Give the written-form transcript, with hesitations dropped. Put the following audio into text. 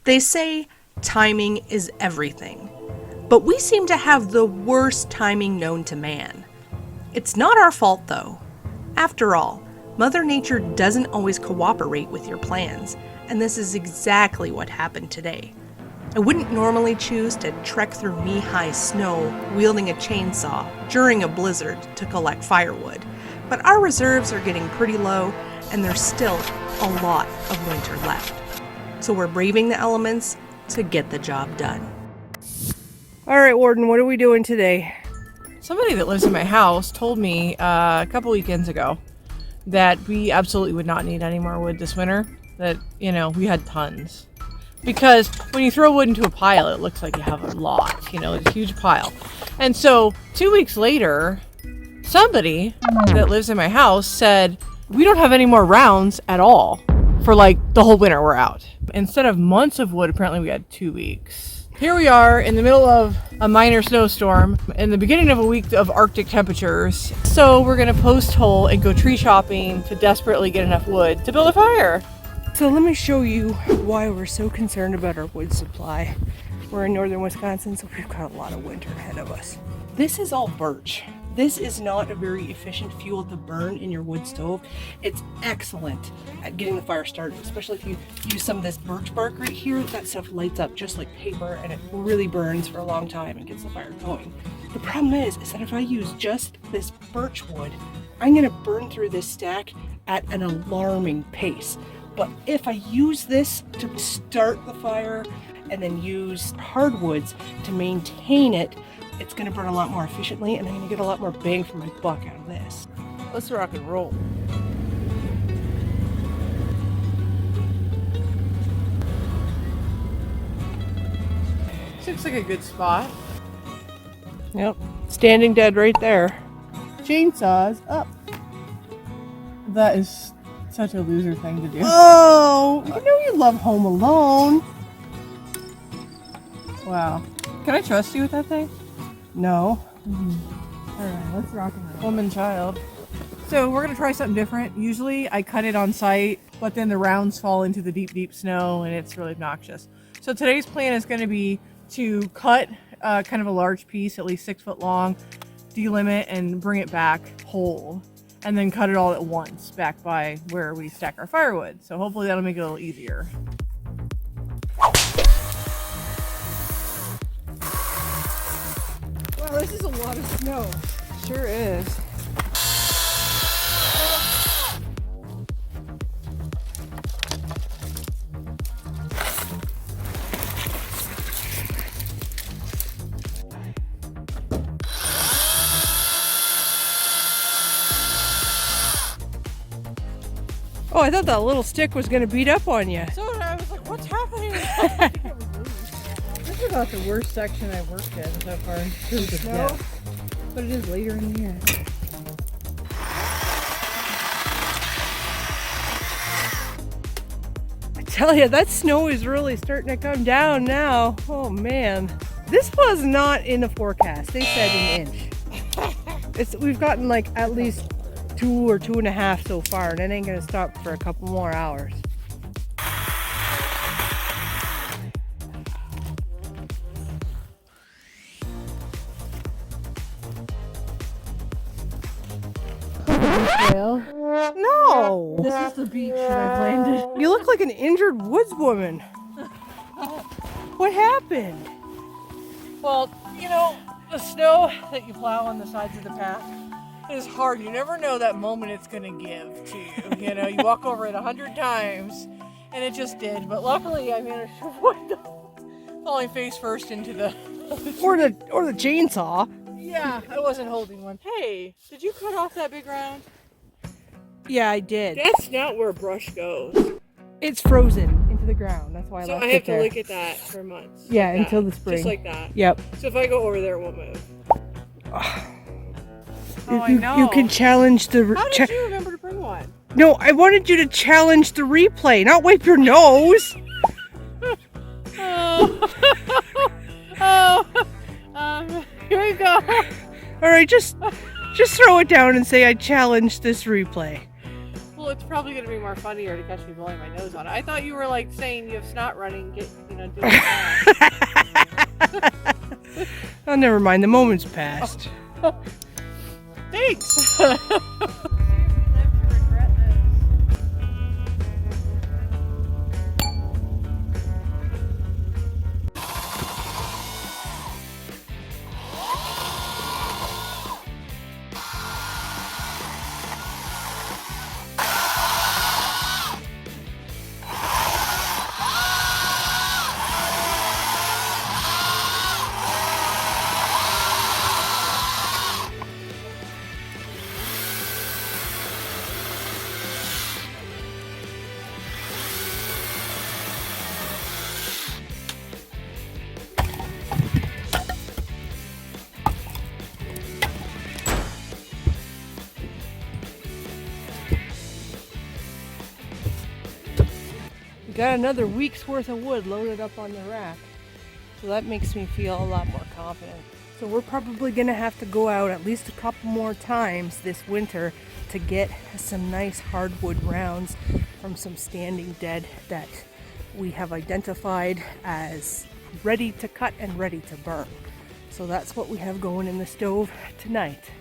They say timing is everything, but we seem to have the worst timing known to man. It's not our fault though. After all, Mother Nature doesn't always cooperate with your plans, and this is exactly what happened today. I wouldn't normally choose to trek through knee-high snow wielding a chainsaw during a blizzard to collect firewood, but our reserves are getting pretty low and there's still a lot of winter left. So we're braving the elements to get the job done. All right, Warden, what are we doing today? Somebody that lives in my house told me a couple weekends ago that we absolutely would not need any more wood this winter, that, you know, we had tons. Because when you throw wood into a pile, it looks like you have a lot, you know, it's a huge pile. And so 2 weeks later, somebody that lives in my house said, we don't have any more rounds at all for like the whole winter we're out. Instead of months of wood, apparently we had 2 weeks. Here we are in the middle of a minor snowstorm in the beginning of a week of Arctic temperatures. So we're gonna post hole and go tree chopping to desperately get enough wood to build a fire. So let me show you why we're so concerned about our wood supply. We're in northern Wisconsin, so we've got a lot of winter ahead of us. This is all birch. This is not a very efficient fuel to burn in your wood stove. It's excellent at getting the fire started, especially if you use some of this birch bark right here. That stuff lights up just like paper and it really burns for a long time and gets the fire going. The problem is that if I use just this birch wood, I'm gonna burn through this stack at an alarming pace. But if I use this to start the fire and then use hardwoods to maintain it, it's gonna burn a lot more efficiently and I'm gonna get a lot more bang for my buck out of this. Let's rock and roll. This looks like a good spot. Yep, standing dead right there. Chainsaws up. That is such a loser thing to do. Oh, you know you love Home Alone. Wow. Can I trust you with that thing? No. Alright, let's rock and roll. Woman, child. So we're gonna try something different. Usually I cut it on site, but then the rounds fall into the deep, deep snow and it's really obnoxious. So today's plan is gonna be to cut kind of a large piece, at least 6 foot long, delimit and bring it back whole. And then cut it all at once back by where we stack our firewood. So hopefully that'll make it a little easier. Wow, this is a lot of snow. Sure is. Oh, I thought that little stick was gonna beat up on you. So I was like, what's happening? This is about the worst section I've worked in so far in terms of depth. But it is later in the year. I tell you, that snow is really starting to come down now. Oh man. This was not in the forecast. They said an inch. We've gotten like at least 2 or 2.5 so far, and it ain't gonna stop for a couple more hours. No! This is the beach that I've landed. You look like an injured woodswoman. What happened? Well, you know, the snow that you plow on the sides of the path is hard. You never know that moment it's gonna give to you. You know, you walk over it 100 times and it just did. But luckily I managed to avoid falling face first into the or the chainsaw. Yeah, I wasn't holding one. Hey, did you cut off that big round? Yeah, I did. That's not where brush goes. It's frozen into the ground. That's why I left it there. So I have to look at that for months. Yeah, like until that. the spring. Just like that. Yep. So if I go over there, it won't move. Oh, I know. You can challenge the... How did you remember to bring one? No, I wanted you to challenge the replay, not wipe your nose. Here we go. All right, just throw it down and say I challenged this replay. Well, it's probably going to be more funnier to catch me blowing my nose on it. I thought you were like saying you have snot running, doing that. Oh, never mind. The moment's passed. Thanks. Got another week's worth of wood loaded up on the rack, so that makes me feel a lot more confident. So we're probably gonna have to go out at least a couple more times this winter to get some nice hardwood rounds from some standing dead that we have identified as ready to cut and ready to burn. So that's what we have going in the stove tonight.